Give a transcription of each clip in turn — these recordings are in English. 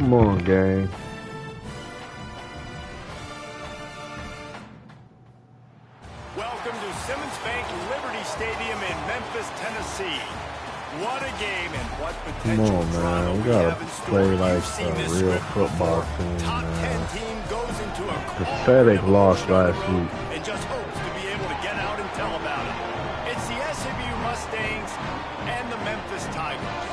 Come on, gang. Welcome to Simmons Bank Liberty Stadium in Memphis, Tennessee. What a game and what potential drama we have in store. Play like You've seen this real script football before. team, Top man. 10 team goes into a Pathetic loss last week. and just hopes to be able to get out and tell about it. It's the SMU Mustangs and the Memphis Tigers.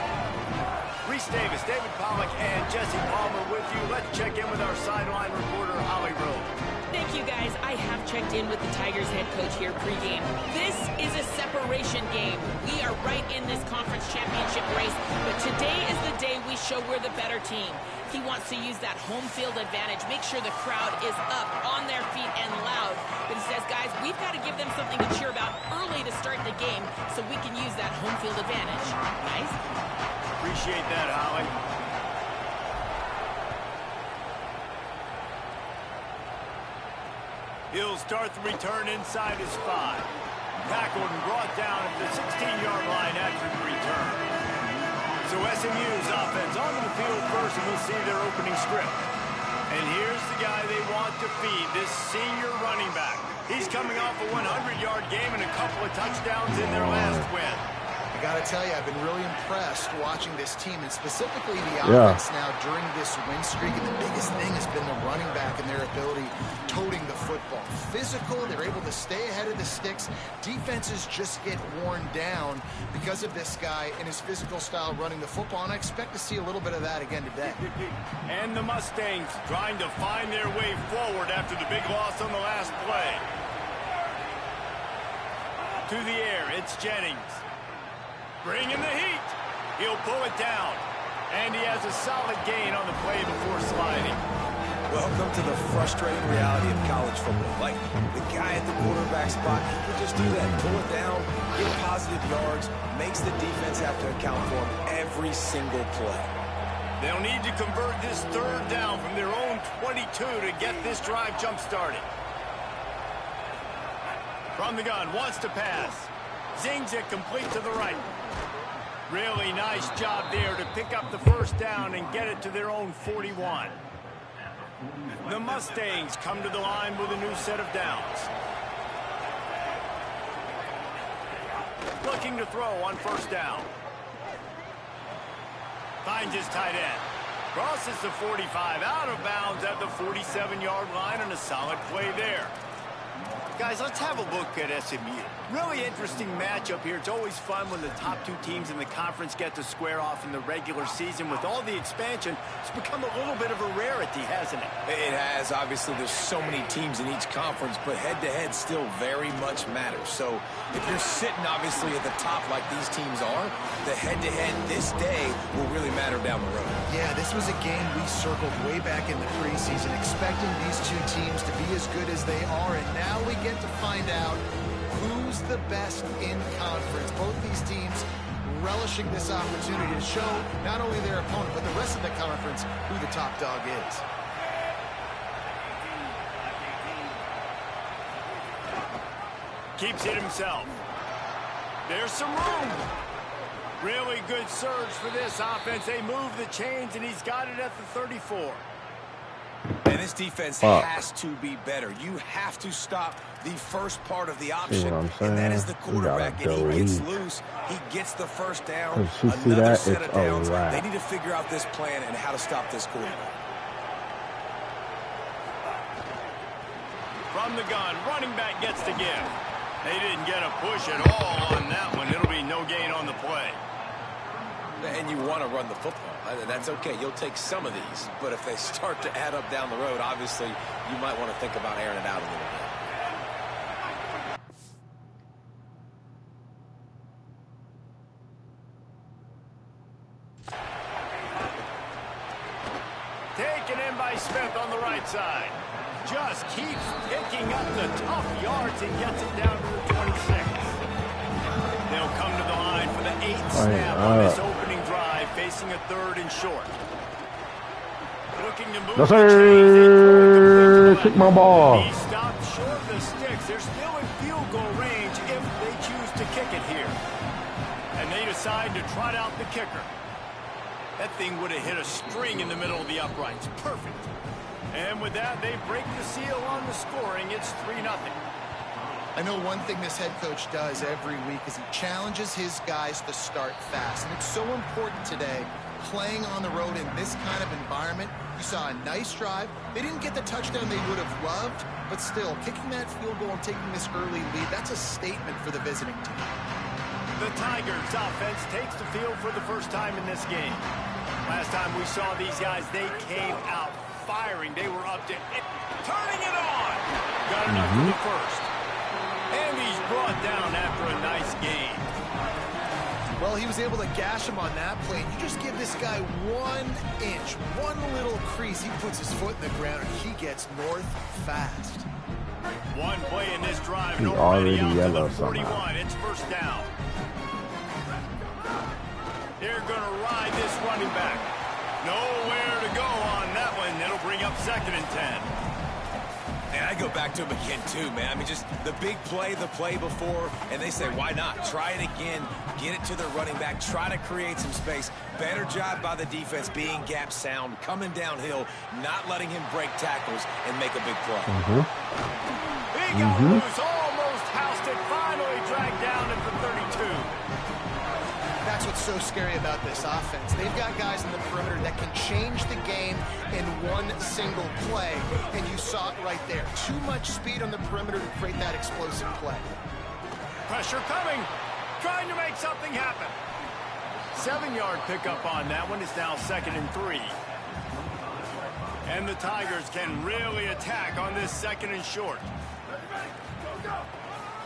Reese Davis, David Pollack, and Jesse Palmer with you. Let's check in with our sideline reporter, Holly Rowe. Thank you, guys. I have checked in with the Tigers head coach here pregame. This is a separation game. We are right in this conference championship race, but today is the day we show we're the better team. He wants to use that home field advantage, make sure the crowd is up, on their feet, and loud. But he says, guys, we've got to give them something to cheer about early to start the game so we can use that home field advantage. Guys? Appreciate that, Holly. He'll start the return inside his 5. Tackled and brought down at the 16-yard line after the return. So SMU's offense onto the field first, and we'll see their opening script. And here's the guy they want to feed, this senior running back. He's coming off a 100-yard game and a couple of touchdowns in their last win. I got to tell you, I've been really impressed watching this team, and specifically the offense now during this win streak. And the biggest thing has been the running back and their ability toting the football. Physical, they're able to stay ahead of the sticks. Defenses just get worn down because of this guy and his physical style running the football, and I expect to see a little bit of that again today. And the Mustangs trying to find their way forward after the big loss on the last play. To the air, it's Jennings. Bringing the heat. He'll pull it down. And he has a solid gain on the play before sliding. Welcome to the frustrating reality of college football. Like, the guy at the quarterback spot, he can just do that. Pull it down, get positive yards, makes the defense have to account for him every single play. They'll need to convert this third down from their own 22 to get this drive jump-started. From the gun, wants to pass. Zings it complete to the right. Really nice job there to pick up the first down and get it to their own 41. The Mustangs come to the line with a new set of downs. Looking to throw on first down. Finds his tight end. Crosses the 45, out of bounds at the 47-yard line, and a solid play there. Guys, let's have a look at SMU. Really interesting matchup here. It's always fun when the top two teams in the conference get to square off in the regular season. With all the expansion, it's become a little bit of a rarity, hasn't it? It has. Obviously, there's so many teams in each conference, but head-to-head still very much matters. So if you're sitting, obviously, at the top like these teams are, the head-to-head this day will really matter down the road. Yeah, this was a game we circled way back in the preseason, expecting these two teams to be as good as they are, and now we get to find out who's the best in conference. Both these teams relishing this opportunity to show not only their opponent, but the rest of the conference who the top dog is. Keeps it himself. There's some room. Really good surge for this offense. They move the chains, and he's got it at the 34. And this defense has to be better. You have to stop the first part of the option, and that is the quarterback. And he gets loose. He gets the first down. Another set of downs. They need to figure out this plan and how to stop this quarterback. From the gun, running back gets to give. They didn't get a push at all on that one. It'll be no gain on the play. And you want to run the football. That's okay. You'll take some of these. But if they start to add up down the road, obviously, you might want to think about airing it out a little bit. Taken in by Smith on the right side. Just keeps picking up the tough yards and gets it down to the 26. They'll come to the line for the 8th snap on this opening drive, facing a 3rd and short. Looking to move the chains. Kick my ball. He stopped short of the sticks. They're still in field goal range if they choose to kick it here. And they decide to trot out the kicker. That thing would have hit a string in the middle of the uprights. Perfect. And with that, they break the seal on the scoring. It's 3-0. I know one thing this head coach does every week is he challenges his guys to start fast. And it's so important today, playing on the road in this kind of environment. You saw a nice drive. They didn't get the touchdown they would have loved, but still, kicking that field goal and taking this early lead, that's a statement for the visiting team. The Tigers offense takes the field for the first time in this game. Last time we saw these guys, they came out firing. They were up to it. Turning it on. Got enough for the first. And he's brought down after a nice gain. Well, he was able to gash him on that play. You just give this guy 1 inch, one little crease. He puts his foot in the ground, and he gets north fast. One play in this drive, He's and already out yellow to the 41. somehow. It's first down. They're going to ride this running back. Nowhere to go on that one. It'll bring up 2nd and 10. And I go back to him again, too, man. I mean, just the big play, the play before, and they say, why not? Try it again, get it to their running back, try to create some space. Better job by the defense being gap sound, coming downhill, not letting him break tackles and make a big play. He got loose, almost housed it, finally dragged down at the 32. That's what's so scary about this offense. They've got guys in the perimeter that can change the game in one single play, and you saw it right there. Too much speed on the perimeter to create that explosive play. Pressure coming, trying to make something happen. 7-yard pickup on that one. Is now 2nd and 3. And the Tigers can really attack on this 2nd and short.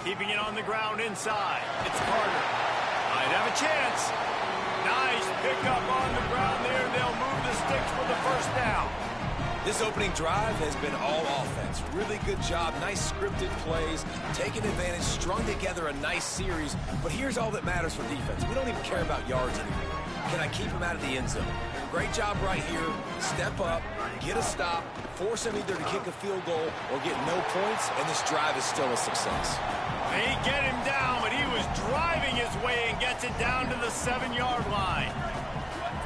Keeping it on the ground inside. It's Carter. Might have a chance. Nice pickup on the ground there. They'll move the sticks for the first down. This opening drive has been all offense. Really good job. Nice scripted plays. Taking advantage. Strung together a nice series. But here's all that matters for defense. We don't even care about yards anymore. Can I keep him out of the end zone? Great job right here. Step up. Get a stop. Force him either to kick a field goal or get no points. And this drive is still a success. They get him down, but he was driving his way and gets it down to the 7-yard line.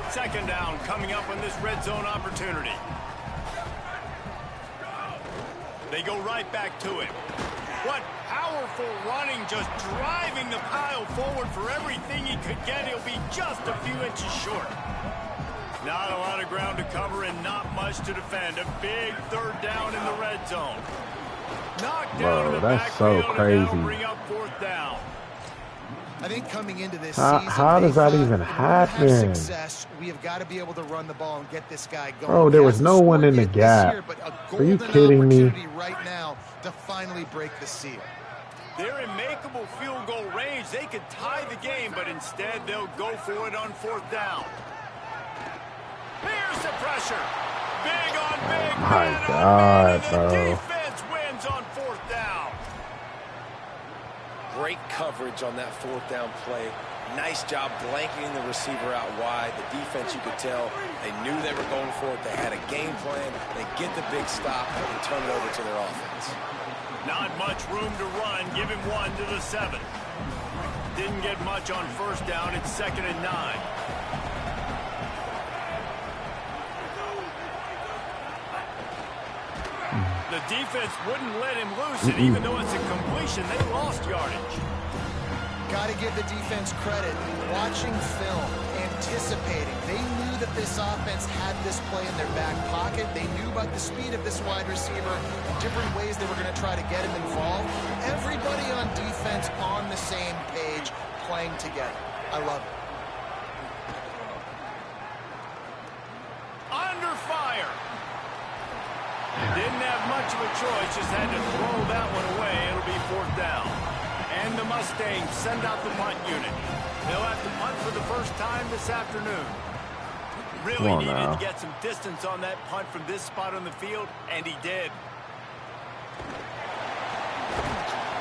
2nd down coming up on this red zone opportunity. They go right back to him. What powerful running, just driving the pile forward for everything he could get. He'll be just a few inches short. Not a lot of ground to cover and not much to defend. A big 3rd down in the red zone. Knocked down in the that's so crazy. Bring up 4th down. I think coming into this season, how does that even happen? Success, we have got to be able to run the ball and get this guy going. Bro, there was no one in the gap. Are you kidding me? Right now to finally break the seal. They're in makeable field goal range. They could tie the game, but instead they'll go for it on 4th down. Here's the pressure. Big on big. My God, bro. Defense wins on 4th down. Great coverage on that 4th down play. Nice job blanketing the receiver out wide. The defense, you could tell, they knew they were going for it. They had a game plan. They get the big stop and turn it over to their offense. Not much room to run. Give him 1 to the 7. Didn't get much on 1st down. It's 2nd and 9. The defense wouldn't let him loose, and even though it's a completion, they lost yardage. Got to give the defense credit. Watching film, anticipating. They knew that this offense had this play in their back pocket. They knew about the speed of this wide receiver, different ways they were going to try to get him involved. Everybody on defense on the same page, playing together. I love it. Under fire. Didn't have much of a choice, just had to throw that one away. It'll be 4th down. And the Mustangs send out the punt unit. They'll have to punt for the first time this afternoon. Really needed to get some distance on that punt from this spot on the field, and he did.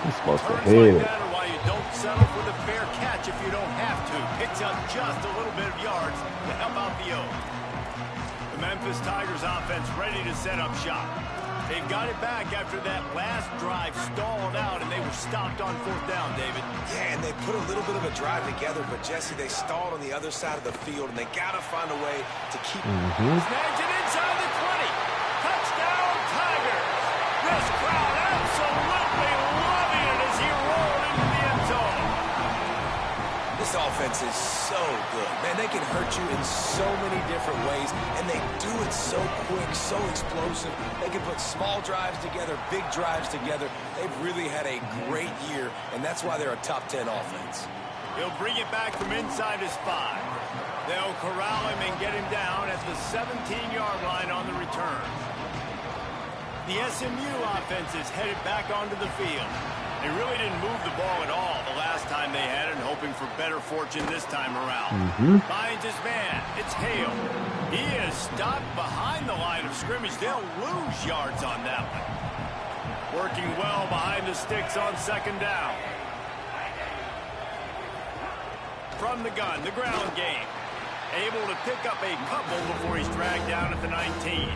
He's supposed to Turns hit like it. that are why you don't settle for the fair catch if you don't have to. Picks up just a little bit of yards to help out the O. The Memphis Tigers offense ready to set up shop. They've got it back after that last drive stalled out, and they were stopped on 4th down, David. Yeah, and they put a little bit of a drive together, but, Jesse, they stalled on the other side of the field, and they got to find a way to keep... Snags it inside the 20. Touchdown, Tigers. This crowd absolutely loving it as he rolled into the end zone. This offense is so good. Man, they can hurt you in so many different ways, and they do it so quick, so explosive. They can put small drives together, big drives together. They've really had a great year, and that's why they're a top 10 offense. He'll bring it back from inside his 5. They'll corral him and get him down at the 17-yard line on the return. The SMU offense is headed back onto the field. They really didn't move the ball at all the last time they had it, hoping for better fortune this time around. Finds his man. It's Hale. He is stopped behind the line of scrimmage. They'll lose yards on that one. Working well behind the sticks on 2nd down. From the gun, the ground game. Able to pick up a couple before he's dragged down at the 19.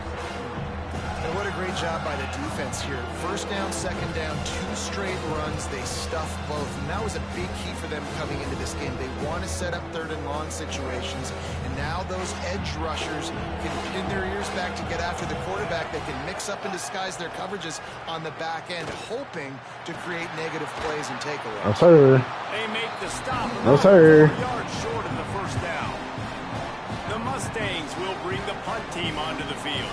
And what a great job by the defense here. 1st down, 2nd down, 2 straight runs. They stuffed both, and that was a big key for them coming into this game. They want to set up 3rd and long situations, and now those edge rushers can pin their ears back to get after the quarterback. They can mix up and disguise their coverages on the back end, hoping to create negative plays and takeaways. No, sir. They make the stop. No, sir. 4 yards short of the 1st down. The Mustangs will bring the punt team onto the field.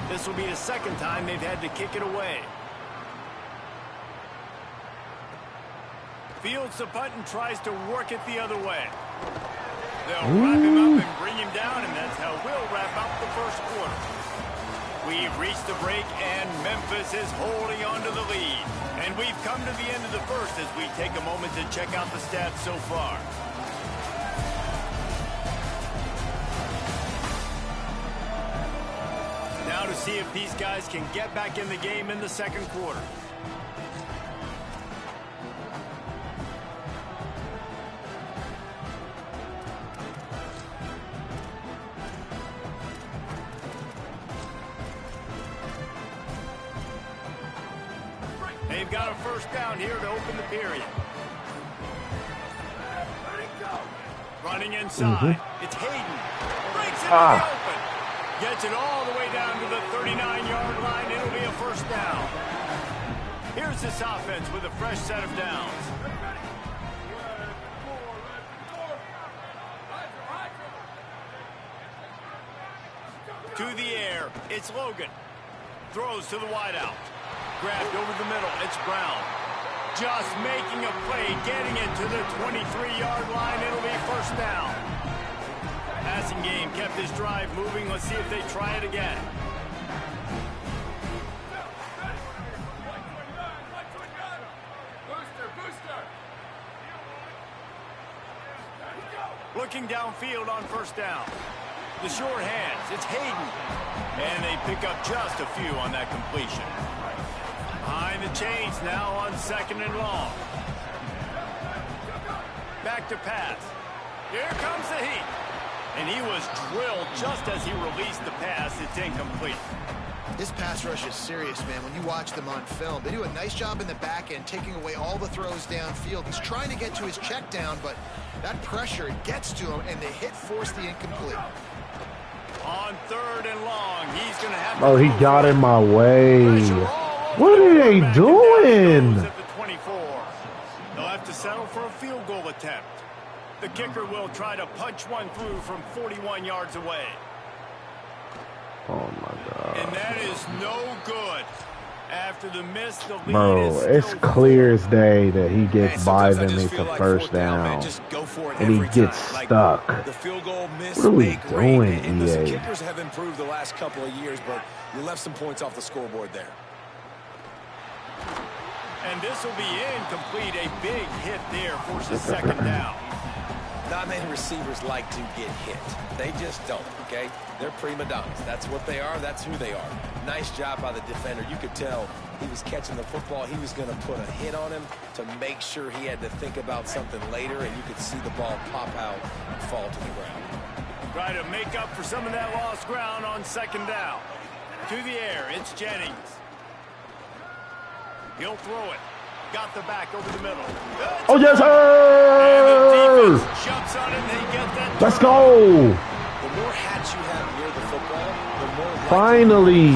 This will be the 2nd time they've had to kick it away. Fields the punt and tries to work it the other way. They'll wrap him up and bring him down, and that's how we'll wrap up the 1st quarter. We've reached the break, and Memphis is holding on to the lead. And we've come to the end of the 1st as we take a moment to check out the stats so far. Now to see if these guys can get back in the game in the 2nd quarter. They've got a 1st down here to open the period. Running inside. It's Hayden. Breaks it in the open. Gets it all the way down to the 39-yard line. It'll be a 1st down. Here's this offense with a fresh set of downs. To the air. It's Logan. Throws to the wideout. Grabbed over the middle. It's Brown. Just making a play. Getting it to the 23-yard line. It'll be 1st down. Passing game kept this drive moving. Let's see if they try it again. Looking downfield on 1st down. The short hands. It's Hayden. And they pick up just a few on that completion. Behind the chains now on 2nd and long. Back to pass. Here comes the heat. And he was drilled just as he released the pass. It's incomplete. This pass rush is serious, man. When you watch them on film, they do a nice job in the back end, taking away all the throws downfield. He's trying to get to his check down, but that pressure gets to him, and the hit forced the incomplete. On 3rd and long, he's going to have to... Oh, he got in my way. What are they doing? At the 24. They'll have to settle for a field goal attempt. The kicker will try to punch one through from 41 yards away. Oh, my God. And that is no good. After the miss, the lead Bro, it's clear as day that he gets by them at the 1st down. And he gets stuck. The field goal miss what are we doing, and the EA? kickers have improved the last couple of years, but you left some points off the scoreboard there. And this will be incomplete. A big hit there forces 2nd down. Not many receivers like to get hit. They just don't, okay? They're prima donnas. That's what they are. That's who they are. Nice job by the defender. You could tell he was catching the football. He was going to put a hit on him to make sure he had to think about something later, and you could see the ball pop out and fall to the ground. Try to make up for some of that lost ground on 2nd down. To the air, it's Jennings. He'll throw it. Got the back over the middle. Oh, yes, sir! Jumps on it and they get that. Let's go! The more hats you have near the football, the more finally.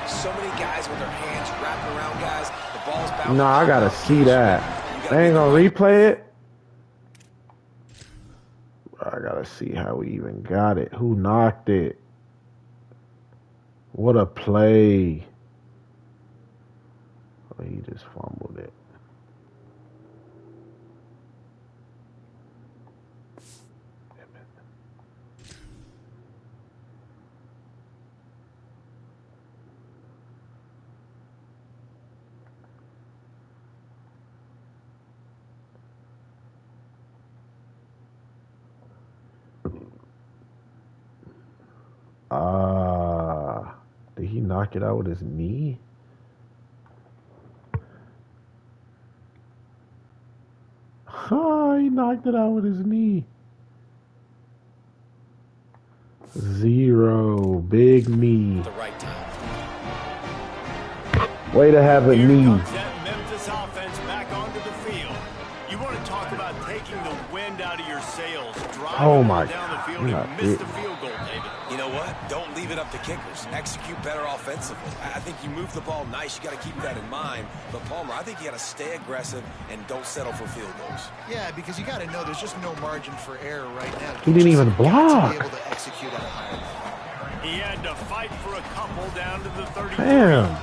So many guys with their hands wrapped around guys. The ball's bouncing. Nah, I gotta see that. They ain't gonna replay it. I gotta see how we even got it. Who knocked it? What a play. Oh, he just fumbled it. Did he knock it out with his knee? He knocked it out with his knee. 0. Big knee. The right time. Way to have a Here knee. comes that Memphis offense back onto the field. You want to talk about taking the wind out of your sails. Driving down the field and miss the field goal, David. You know what? Don't leave it up to kickers. Execute better offensively. I think you move the ball nice. You got to keep that in mind. But Palmer, I think you got to stay aggressive and don't settle for field goals. Yeah, because you got to know there's just no margin for error right now. He didn't even block. To be able to execute at a higher level. He had to fight for a couple down to the 33. Damn.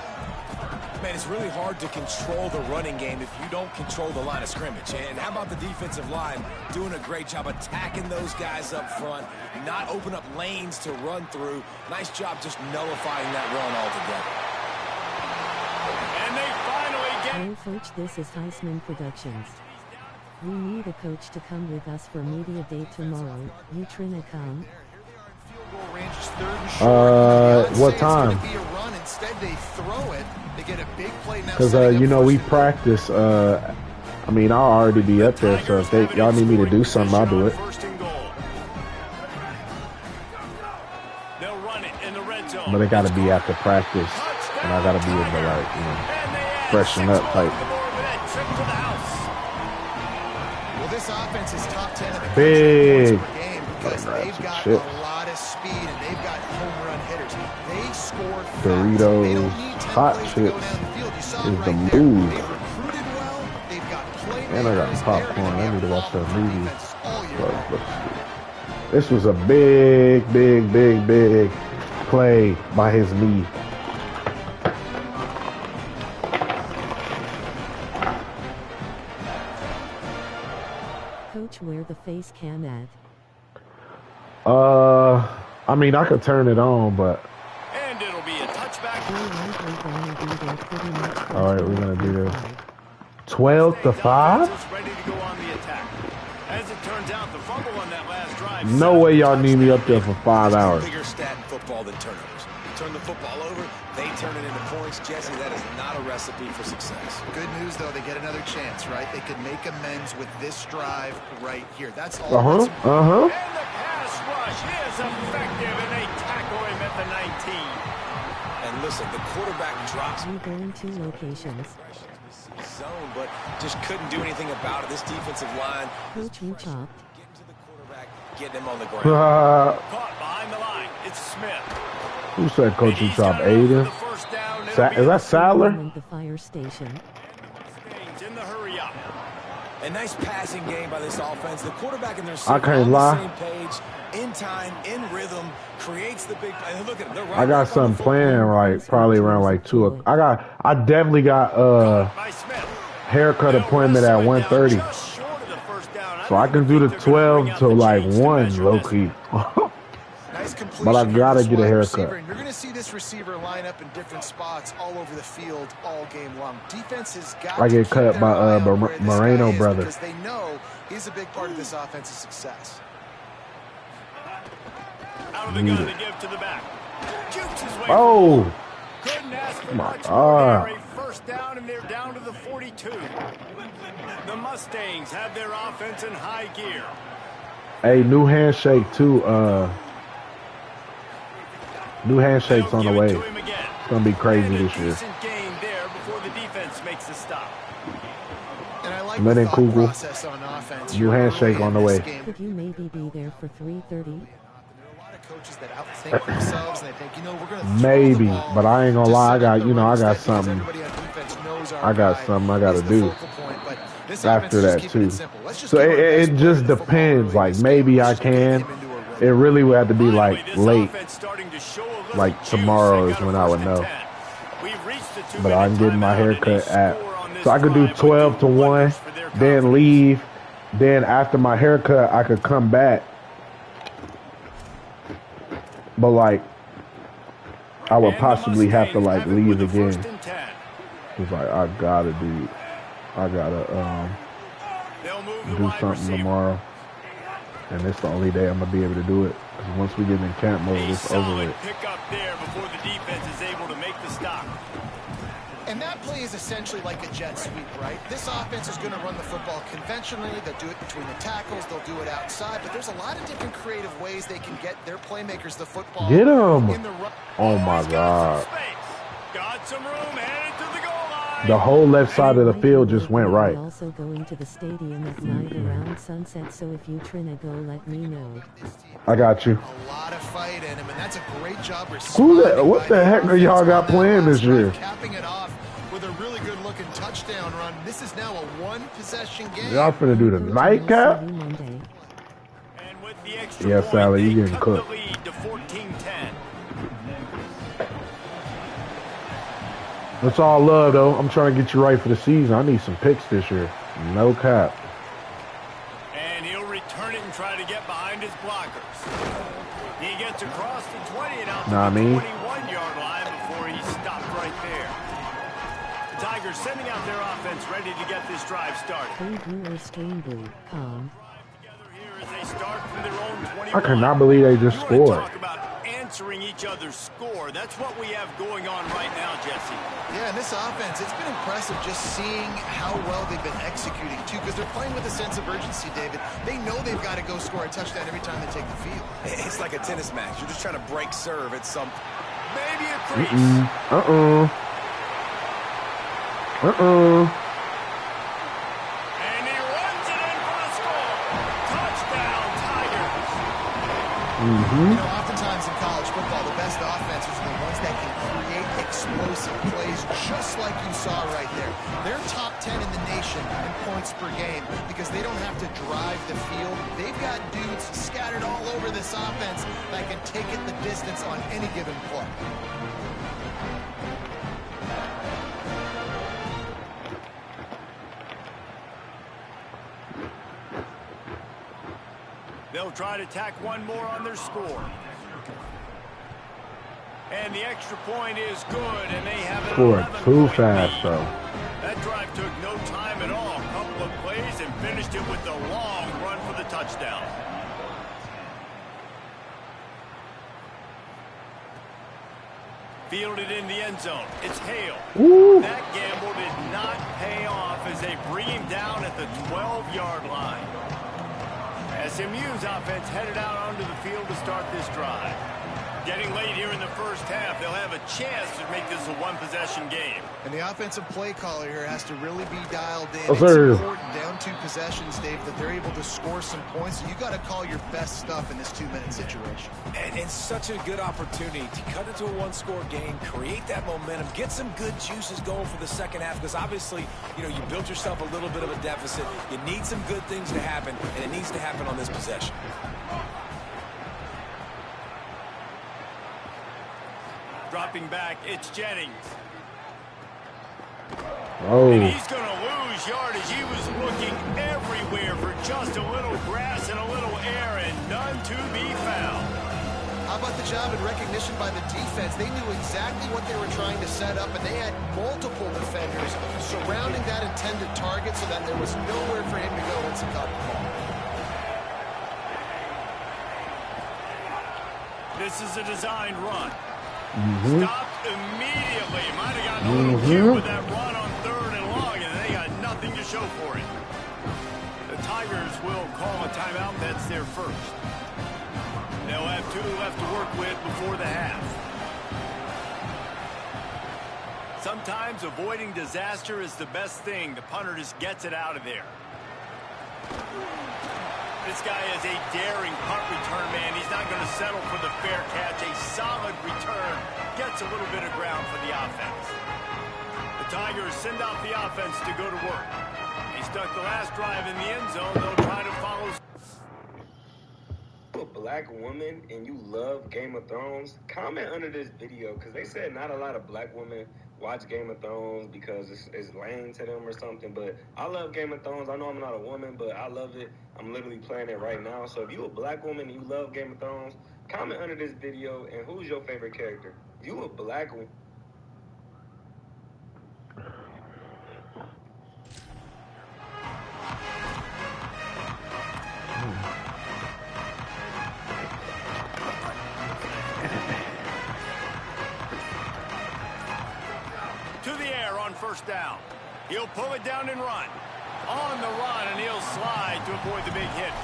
Man, it's really hard to control the running game if you don't control the line of scrimmage. And how about the defensive line doing a great job attacking those guys up front, not open up lanes to run through. Nice job just nullifying that run altogether. And they finally get... Hey, Coach, this is Heisman Productions. We need a coach to come with us for media day tomorrow. You tryna come? What time? Because, you know, we practice, I mean, I'll already be up there, so if y'all need me to do something, I'll do it. But it got to be after practice, and I got to be in the, like, you know, freshen up type. Well, this offense is top 10 in the Big. because they've got shit. a lot of speed and they've got home run hitters. They score fast. Doritos, hot chips is the move. And I got popcorn. I need to watch that movie. This was a big play by his knee. Coach, where the face cam at? I mean, I could turn it on, but. And it'll be a touchback. All right, we're gonna do this. 12-5. Ready to go on the attack. As it turns out, the fumble on that last drive. No way y'all need me up there for 5 hours. Bigger stat in football than turnovers. Turn the football over, they turn it into points. Jesse, that is not a recipe for success. Good news, though, they get another chance, right? They could make amends with this drive right here. That's all. And the pass rush is effective, and they tackle him at the 19. And listen, the quarterback drops. We go in 2 locations. Zone, but just couldn't do anything about it. This defensive line. Coach, you chopped. Getting to the quarterback, getting him on the ground. Caught behind the line. It's Smith. Who said Coach you chop Aiden? Is that Sadler? The fire station. In the hurry up. A nice passing game by this offense. The quarterback and their I can't lie. same page, in time, in rhythm, creates the big play. Look at them. I got something playing right, probably around like 2 o'clock. I definitely got haircut appointment at 1:30. So I can do the 12 to like 1 low key. But I gotta get a haircut. You're going to see this receiver line up in different spots all over the field all game long. Defense has got I get cut by Moreno brother. Because they know he's a big part of this offense's success. Out of the gun to give to the back. Oh! Couldn't ask for My much God. more. A first down, and they're down to the 42. The Mustangs have their offense in high gear. Hey, new handshake too. New handshake's on the way. It's gonna be crazy this year. Game there before the defense makes the stop. And I like the thought process on offense. New handshake on the way. Could you maybe be there for 3:30? Coaches that outthink themselves and they think, you know, we're gonna maybe, but I ain't gonna lie, I got something I gotta do after that too. So it just depends. Like maybe I can. It really would have to be like late, like tomorrow is when I would know. But I'm getting my haircut at, so I could do 12 to 1, then leave. Then after my haircut, I could come back. But like, I would possibly have to like leave again. It's like I gotta do something tomorrow, and it's the only day I'm gonna be able to do it. Because once we get in camp mode, it's over with. Pick up there before the defense is able to make the stop. And that play is essentially like a jet sweep, right? This offense is going to run the football conventionally. They'll do it between the tackles. They'll do it outside. But there's a lot of different creative ways they can get their playmakers the football. Get him! Oh, my God. Got some room, headed to the goal line. The whole left side of the field just went right. Also going to the stadium at night around sunset, so if you tryna go, let me know. I got you. A lot of fight in him, and that's a great job. What the heck are y'all got playing this year? Capping it off with a really good-looking touchdown run. This is now a one-possession game. Y'all finna do the nightcap? Yeah, Sally, you getting cooked. That's all love, though. I'm trying to get you right for the season. I need some picks this year. No cap. And he'll return it and try to get behind his blockers. He gets across the 20 and out to the 21-yard line before he stopped right there. The Tigers sending out their offense ready to get this drive started. I cannot believe they just scored. Talk about answering each other's score. That's what we have going on right now, Jesse. Yeah, and this offense, it's been impressive just seeing how well they've been executing, too, because they're playing with a sense of urgency, David. They know they've got to go score a touchdown every time they take the field. It's like a tennis match. You're just trying to break serve at some... Maybe a crease. And he runs it in for the score. Touchdown, Tigers. You know, oftentimes in college football, the best offenses are the ones that can create explosive plays, just like you saw right there. They're top 10 in the nation in points per game because they don't have to drive the field. They've got dudes scattered all over this offense that can take it the distance on any given play. They'll try to tack one more on their score. And the extra point is good, and they have it. Scored too fast, though. That drive took no time at all. A couple of plays and finished it with the long run for the touchdown. Fielded in the end zone. It's Hale. Ooh. That gamble did not pay off as they bring him down at the 12-yard line. SMU's offense headed out onto the field to start this drive. Getting late here in the first half, they'll have a chance to make this a one-possession game. And the offensive play caller here has to really be dialed in. It's important down 2 possessions, Dave, that they're able to score some points. So you got to call your best stuff in this 2-minute situation. And it's such a good opportunity to cut into a one-score game, create that momentum, get some good juices going for the second half. Because obviously, you know, you built yourself a little bit of a deficit. You need some good things to happen, and it needs to happen on this possession. Dropping back, it's Jennings. Oh. And he's going to lose yardage. He was looking everywhere for just a little grass and a little air, and none to be found. How about the job and recognition by the defense? They knew exactly what they were trying to set up, and they had multiple defenders surrounding that intended target so that there was nowhere for him to go once he caught the ball. This is a designed run. Stopped immediately. Might have gotten a little cute with that run on 3rd and long, and they got nothing to show for it. The Tigers will call a timeout. That's their first. They'll have 2 left to work with before the half. Sometimes avoiding disaster is the best thing. The punter just gets it out of there. This guy is a daring punt return man. He's not going to settle for the fair catch. A solid return gets a little bit of ground for the offense. The Tigers send out the offense to go to work. He stuck the last drive in the end zone. They'll try to follow. A black woman and you love Game of Thrones, comment under this video, because they said not a lot of black women watch Game of Thrones because it's lame to them or something. But I love Game of Thrones. I know I'm not a woman, but I love it. I'm literally playing it right now. So if you a black woman and you love Game of Thrones, comment under this video and who's your favorite character. If you a black woman. First down. He'll pull it down and run. On the run, and he'll slide to avoid the big hit.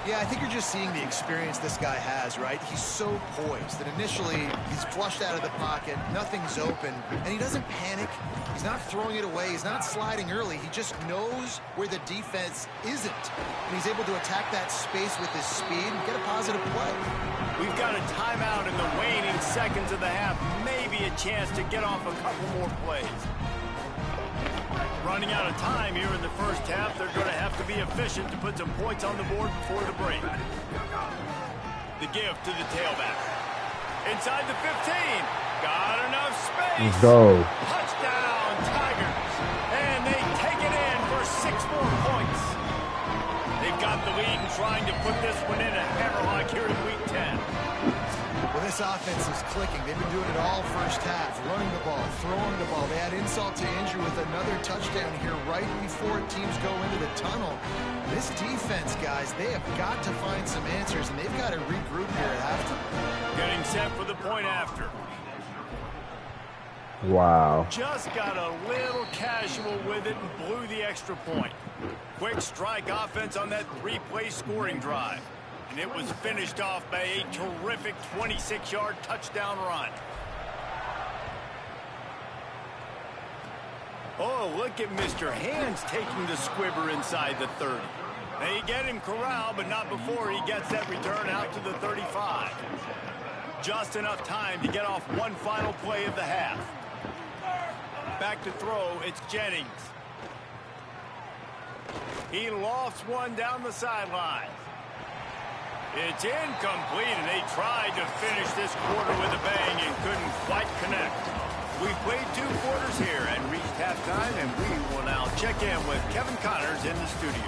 Yeah, I think you're just seeing the experience this guy has, right? He's so poised that initially he's flushed out of the pocket, nothing's open, and he doesn't panic. He's not throwing it away. He's not sliding early. He just knows where the defense isn't, and he's able to attack that space with his speed and get a positive play. We've got a timeout in the waning seconds of the half. Maybe a chance to get off a couple more plays. Running out of time here in the first half. They're going to have to be efficient to put some points on the board before the break. The give to the tailback. Inside the 15. Got enough space. Let's go. Touchdown, Tigers. And they take it in for 6 more points. They've got the lead and trying to put this one in a hammerlock here in Week 10. Well, this offense is clicking. They've been doing it all first half, running the ball, throwing the ball. They had insult to injury with another touchdown here right before teams go into the tunnel. This defense, guys, they have got to find some answers, and they've got to regroup here at halftime. Getting set for the point after. Wow. Just got a little casual with it and blew the extra point. Quick strike offense on that 3-play scoring drive. And it was finished off by a terrific 26-yard touchdown run. Oh, look at Mr. Hands taking the squibber inside the 30. They get him corralled, but not before he gets that return out to the 35. Just enough time to get off one final play of the half. Back to throw, it's Jennings. He lofts one down the sideline. It's incomplete, and they tried to finish this quarter with a bang and couldn't quite connect. We've played 2 quarters here and reached halftime, and we will now check in with Kevin Connors in the studio.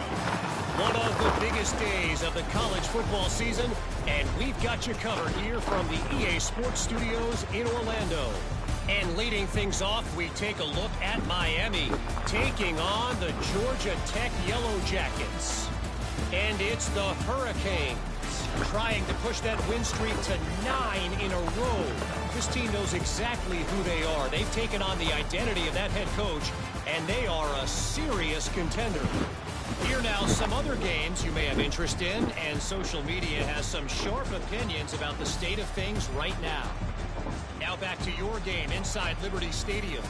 One of the biggest days of the college football season, and we've got you covered here from the EA Sports Studios in Orlando. And leading things off, we take a look at Miami, taking on the Georgia Tech Yellow Jackets. And it's the Hurricanes, trying to push that win streak to 9 in a row. This team knows exactly who they are. They've taken on the identity of that head coach, and they are a serious contender. Here now, some other games you may have interest in, and social media has some sharp opinions about the state of things right now. Now back to your game inside Liberty Stadium.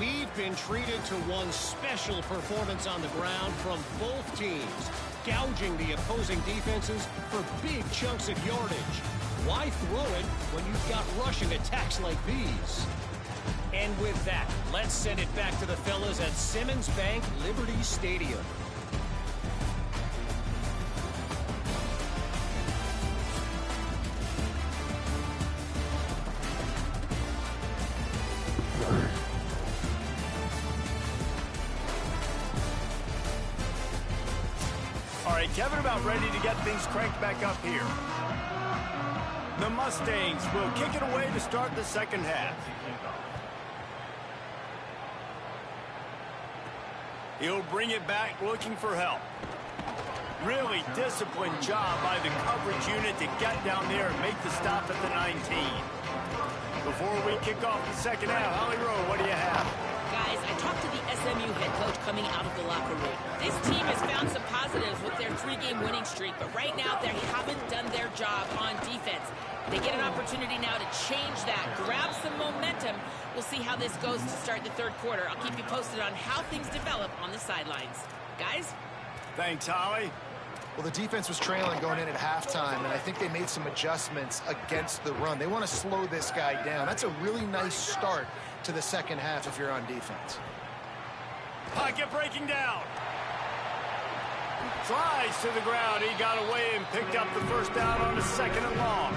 We've been treated to one special performance on the ground from both teams, gouging the opposing defenses for big chunks of yardage. Why throw it when you've got rushing attacks like these? And with that, let's send it back to the fellas at Simmons Bank Liberty Stadium. All right, Kevin, about ready to get things cranked back up here. The Mustangs will kick it away to start the second half. He'll bring it back looking for help. Really disciplined job by the coverage unit to get down there and make the stop at the 19. Before we kick off the second half, Holly Rowe, what do you have? Guys, I talked to the SMU head coach coming out of the locker room. This team has found some positives with their 3-game winning streak, but right now they haven't done their job on defense. They get an opportunity now to change that, grab some momentum. We'll see how this goes to start the third quarter. I'll keep you posted on how things develop on the sidelines. Guys? Thanks, Holly. Well, the defense was trailing going in at halftime, and I think they made some adjustments against the run. They want to slow this guy down. That's a really nice start to the second half if you're on defense. Pocket breaking down. Slides to the ground. He got away and picked up the first down on a 2nd and long.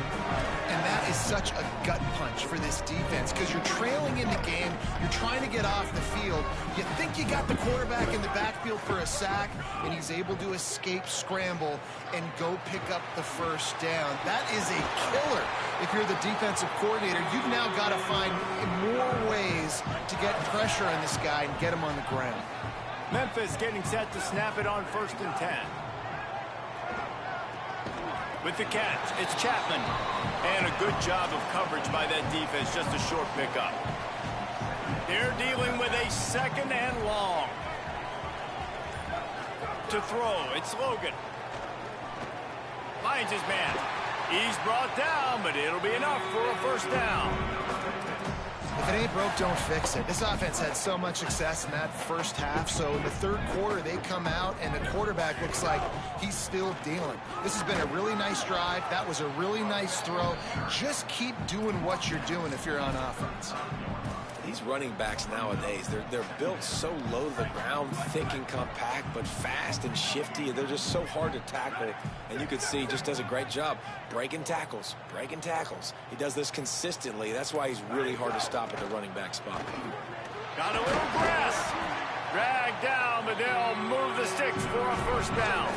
And that is such a gut punch for this defense because you're trailing in the game. You're trying to get off the field. You think you got the quarterback in the backfield for a sack, and he's able to escape scramble and go pick up the first down. That is a killer. If you're the defensive coordinator, you've now got to find more ways to get pressure on this guy and get him on the ground. Memphis getting set to snap it on 1st and 10. With the catch, it's Chapman. And a good job of coverage by that defense, just a short pickup. They're dealing with a 2nd and long. To throw, it's Logan. Finds his man. He's brought down, but it'll be enough for a first down. If it ain't broke, don't fix it. This offense had so much success in that first half, so in the third quarter, they come out, and the quarterback looks like he's still dealing. This has been a really nice drive. That was a really nice throw. Just keep doing what you're doing if you're on offense. These running backs nowadays, they're built so low to the ground, thick and compact, but fast and shifty. They're just so hard to tackle. And you can see he just does a great job breaking tackles, breaking tackles. He does this consistently. That's why he's really hard to stop at the running back spot. Got a little press. Dragged down, but they'll move the sticks for a first down.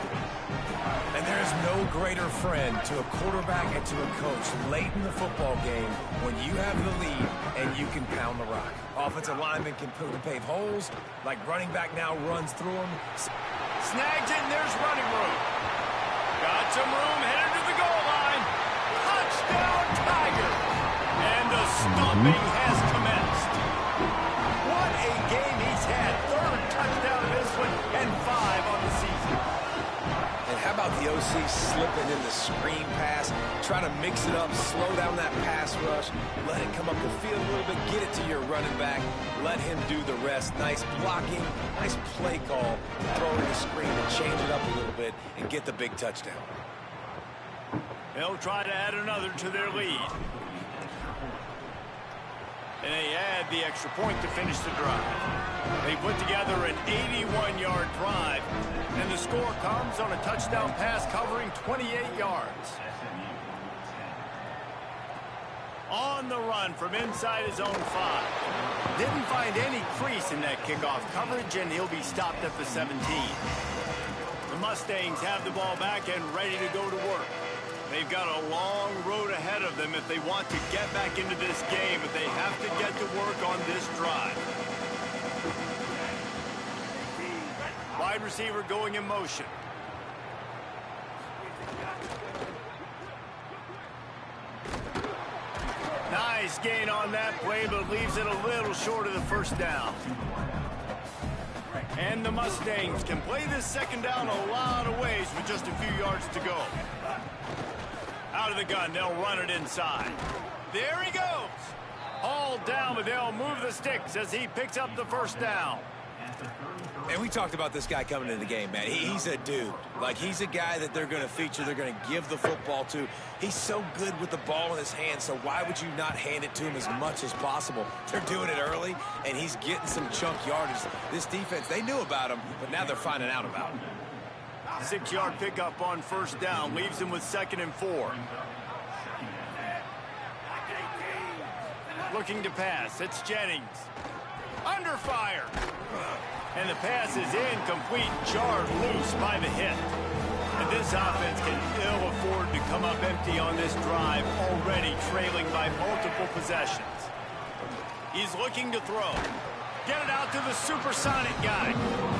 And there's no greater friend to a quarterback and to a coach late in the football game when you have the lead and you can pound the rock. Offensive linemen can pave holes, like running back now runs through them. Snags it, and there's running room. Got some room, headed to the goal line. Touchdown, Tiger! And the stomping has commenced. What a game he's had. 3rd touchdown of this one, and 5 on the season. And how about the OC slipping in the screen pass, trying to mix it up, slow down that pass rush, let it come up the field a little bit, get it to your running back, let him do the rest. Nice blocking, nice play call, throwing the screen to change it up a little bit and get the big touchdown. They'll try to add another to their lead. And they add the extra point to finish the drive. They put together an 81-yard drive, and the score comes on a touchdown pass covering 28 yards. On the run from inside his own 5. Didn't find any crease in that kickoff coverage, and he'll be stopped at the 17. The Mustangs have the ball back and ready to go to work. They've got a long road ahead of them if they want to get back into this game, but they have to get to work on this drive. Wide receiver going in motion. Nice gain on that play, but leaves it a little short of the first down. And the Mustangs can play this second down a lot of ways with just a few yards to go. Out of the gun, they'll run it inside. There he goes. Hauled down, but they'll move the sticks as he picks up the first down. And we talked about this guy coming into the game, man. He's a dude. Like, he's a guy that they're going to feature, they're going to give the football to. He's so good with the ball in his hand, so why would you not hand it to him as much as possible? They're doing it early, and he's getting some chunk yardage. This defense, they knew about him, but now they're finding out about him. 6-yard pickup on first down leaves him with 2nd and 4. Looking to pass. It's Jennings. Under fire. And the pass is incomplete, jarred loose by the hit. And this offense can ill afford to come up empty on this drive, already trailing by multiple possessions. He's looking to throw. Get it out to the supersonic guy.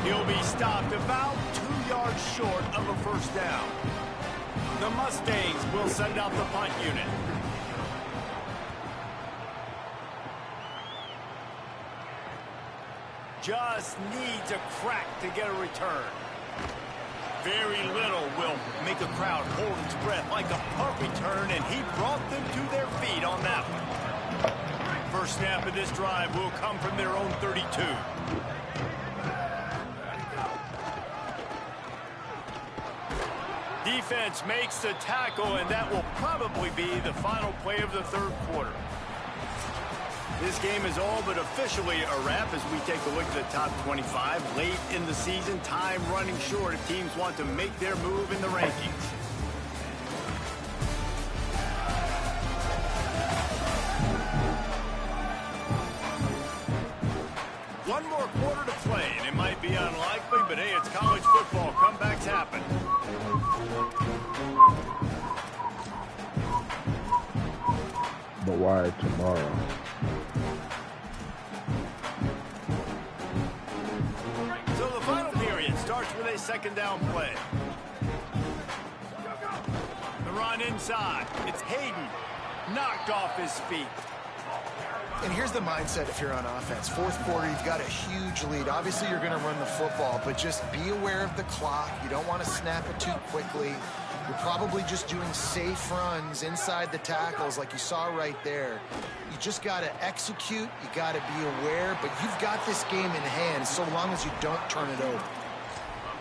He'll be stopped about 2 yards short of a first down. The Mustangs will send out the punt unit. Just needs a crack to get a return. Very little will make a crowd hold its breath like a punt return, and he brought them to their feet on that one. First snap of this drive will come from their own 32. Defense makes the tackle, and that will probably be the final play of the third quarter. This game is all but officially a wrap as we take a look at the top 25. Late in the season, time running short if teams want to make their move in the rankings. One more quarter to play, and it might be unlikely, but hey, it's college football. Comebacks happen. But why tomorrow? So the final period starts with a second down play. The run inside. It's Hayden. Knocked off his feet. And here's the mindset if you're on offense. Fourth quarter, you've got a huge lead. Obviously, you're going to run the football, but just be aware of the clock. You don't want to snap it too quickly. You're probably just doing safe runs inside the tackles like you saw right there. You just got to execute. You got to be aware, but you've got this game in hand so long as you don't turn it over.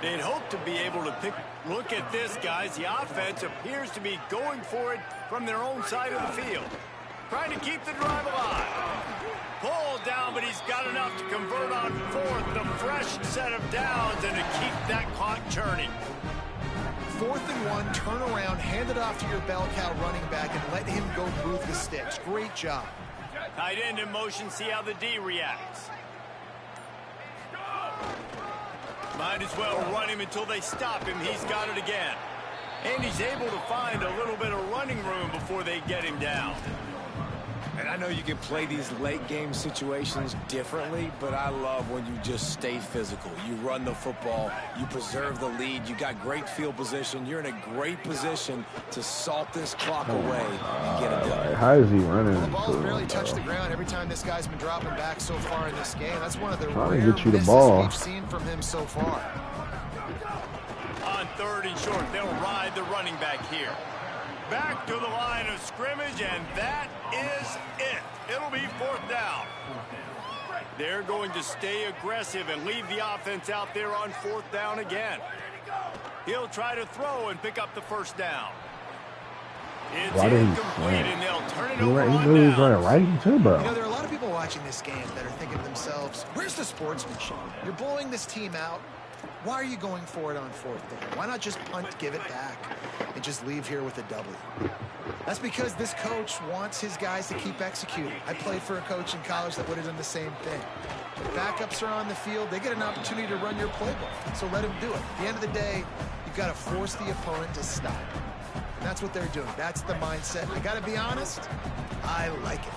They'd hope to be able to look at this, guys. The offense appears to be going for it from their own side of the field. Trying to keep the drive alive. Pulled down, but he's got enough to convert on fourth. The fresh set of downs and to keep that clock churning. 4th and 1, turn around, hand it off to your bell cow running back, and let him go move the sticks. Great job. Tight end in motion, see how the D reacts. Might as well run him until they stop him. He's got it again. And he's able to find a little bit of running room before they get him down. And I know you can play these late game situations differently, but I love when you just stay physical. You run the football, you preserve the lead, you got great field position, you're in a great position to salt this clock away and get it done. How is he running? Well, the ball's barely touched the ground every time this guy's been dropping back so far in this game. That's one of the Trying to rare get you the misses ball. we've seen from him so far. On 3rd and short, they'll ride the running back here. Back to the line of scrimmage, and that is it. It'll be 4th down. They're going to stay aggressive and leave the offense out there on 4th down again. He'll try to throw and pick up the first down. It's incomplete, and they'll turn it over on down. He knew he was running right into, bro. You know, there are a lot of people watching this game that are thinking to themselves, where's the sportsmanship? You're blowing this team out. Why are you going for it on 4th down? Why not just punt, give it back, and just leave here with a W? That's because this coach wants his guys to keep executing. I played for a coach in college that would have done the same thing. If backups are on the field, they get an opportunity to run your playbook, so let them do it. At the end of the day, you've got to force the opponent to stop. And that's what they're doing. That's the mindset. I got to be honest, I like it.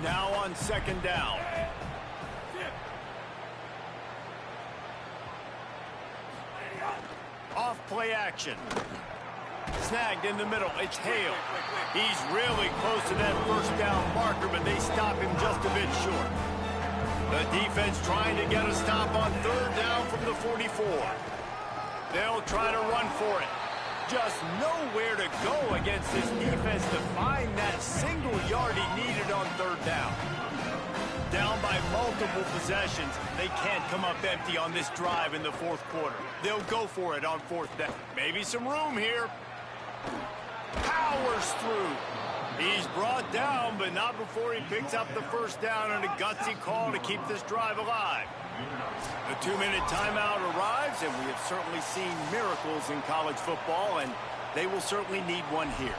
Now on 2nd down. Off play action. Snagged in the middle. It's Hale. He's really close to that 1st down marker, but they stop him just a bit short. The defense trying to get a stop on 3rd down from the 44. They'll try to run for it. Just nowhere to go against this defense to find that single yard he needed on 3rd down. Down by multiple possessions, they can't come up empty on this drive in the 4th quarter. They'll go for it on 4th down. Maybe some room here. Powers through. He's brought down, but not before he picks up the 1st down and a gutsy call to keep this drive alive. The 2-minute timeout arrives, and we have certainly seen miracles in college football, and they will certainly need one here.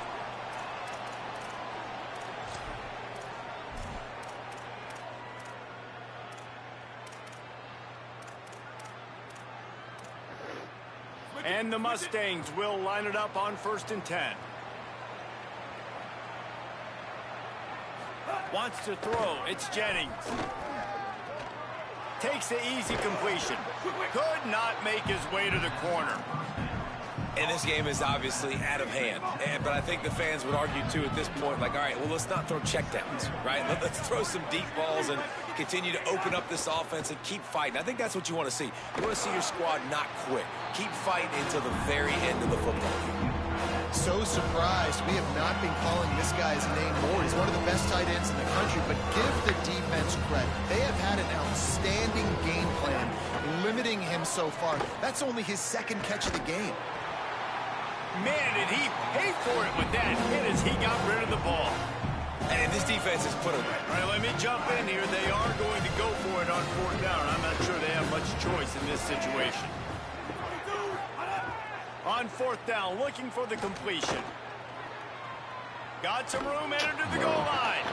And the Mustangs will line it up on 1st and 10. Wants to throw. It's Jennings. Takes the easy completion. Could not make his way to the corner. And this game is obviously out of hand. But I think the fans would argue, too, at this point, like, all right, well, let's not throw checkdowns, right? Let's throw some deep balls and continue to open up this offense and keep fighting. I think that's what you want to see. You want to see your squad not quit. Keep fighting until the very end of the football game. So surprised we have not been calling this guy's name more. He's one of the best tight ends in the country, but give the defense credit. They have had an outstanding game plan limiting him so far. That's only his second catch of the game. Man, did he pay for it with that hit as he got rid of the ball. And this defense has put a... All right, let me jump in here. They are going to go for it on 4th down. I'm not sure they have much choice in this situation. On 4th down, looking for the completion. Got some room, entered to the goal line.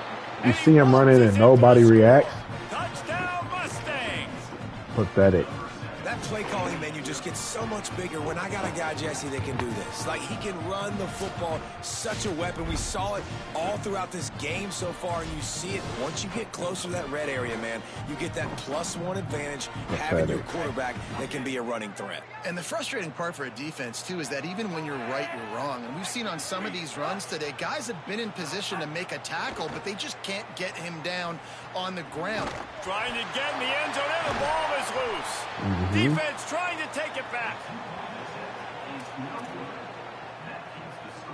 You see him running and nobody reacts? Touchdown, Mustangs! Pathetic. That play calling menu just gets so much bigger when I got a guy, Jesse, that can do this. Like, he can run the football, such a weapon. We saw it all throughout this game so far, and you see it once you get closer to that red area, man. You get that +1 advantage, having your quarterback that can be a running threat. And the frustrating part for a defense, too, is that even when you're right, you're wrong. And we've seen on some of these runs today, guys have been in position to make a tackle, but they just can't get him down on the ground. Trying to get in the end zone, and the ball is loose. Defense trying to take it back.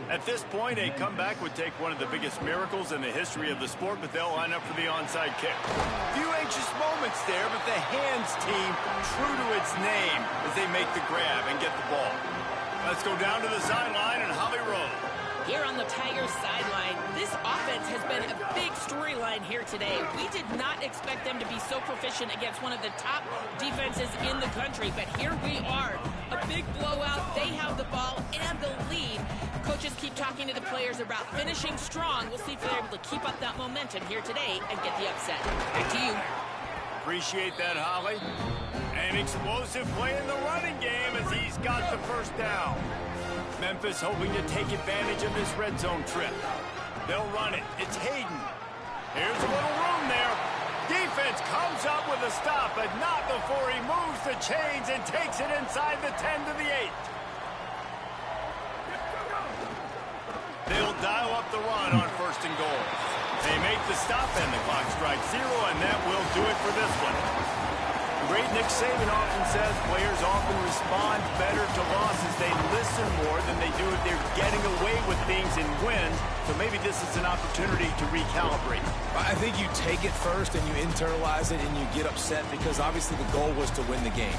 At this point, a comeback would take one of the biggest miracles in the history of the sport, but they'll line up for the onside kick. Few anxious moments there, but the hands team true to its name as they make the grab and get the ball. Let's go down to the sideline and Holly Rowe. Here on the Tigers sideline, this offense has been a big storyline here today. We did not expect them to be so proficient against one of the top defenses in the country, but here we are. A big blowout. They have the ball and the lead. Coaches keep talking to the players about finishing strong. We'll see if they're able to keep up that momentum here today and get the upset. Back to you. Appreciate that, Holly. An explosive play in the running game as he's got the 1st down. Memphis hoping to take advantage of this red zone trip. They'll run it. It's Hayden. Here's a little room there. Defense comes up with a stop, but not before he moves the chains and takes it inside the 10 to the 8. They'll dial up the run on 1st and goal. They make the stop and the clock strikes 0, and that will do it for this one. The great Nick Saban often says players often respond better to losses. They listen more than they do if they're getting away with things and wins. So maybe this is an opportunity to recalibrate. I think you take it first and you internalize it and you get upset because obviously the goal was to win the game.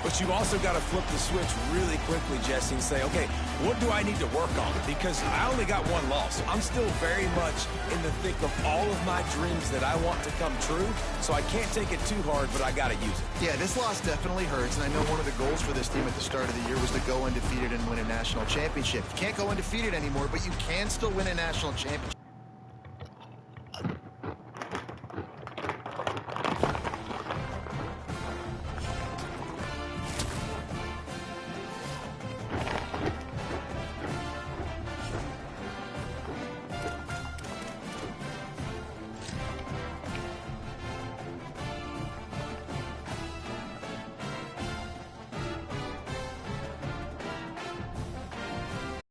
But you also got to flip the switch really quickly, Jesse, and say, okay, what do I need to work on? Because I only got one loss. I'm still very much in the thick of all of my dreams that I want to come true. So I can't take it too hard, but I got to use it. Yeah, this loss definitely hurts, and I know one of the goals for this team at the start of the year was to go undefeated and win a national championship. You can't go undefeated anymore, but you can still win a national championship.